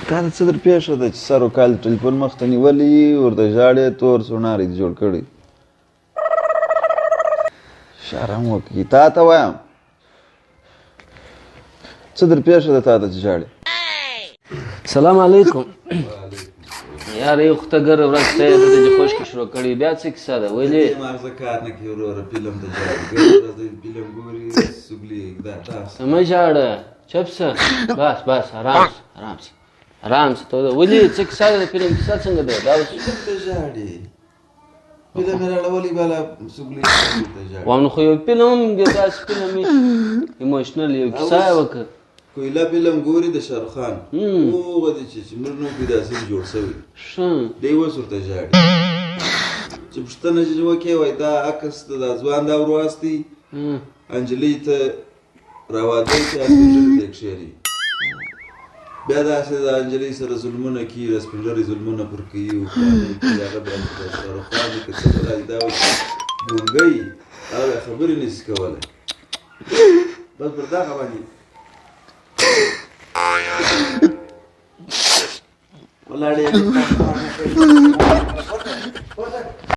تا ته څه در پېښه ده چې سر وکال ټلیفون مخ ته نیولي ورته ژاړې تور سوڼاری دې جوړ کړی شرم وکړي تا ته وایم څه در پېښه ده تا ته چې ژاړې سلام علیکم یار یو خو ته ګره ورځ ته یې دلته چې خشکې شروع کړې بیا څه کیسه ده ولې ماغزه کار نه کوي وروره فلم ته ژاړي ګرځه ورځ فلم ګوري سګلي دا تاسو ته مه ژاړه چپ شه بس ارام شه ته ولې څه کیسه ده د فلم کیسه څنګه ده دا اوس فلم ته ژاړي فلم یې راړولي بالا سګلي ته ژاړي وایم نو خو یو فلم دی داسې فلم ایموشنل یو کیسه یې وکړه کویلا فلم ګوري د شاهرخ خان هغه دی چې مړ نو کې داسې جوړ شوی ښه دی اوس ورته ژاړي چې پوښتنه چې وکړې وایي دا عکس د دا ځوان دا ورواستي انجلۍ ته راواده چې سپینږیري ته یې کښېني بیا داسې د انجلۍ سره ظلمونه کوي د سپینږیري ظلمونه پر کوي هغه بیا د شاهرخ خان که څه به راشي دا ګونګی هغه خبرې نشي کولی بس پر دغه باندې ولاړې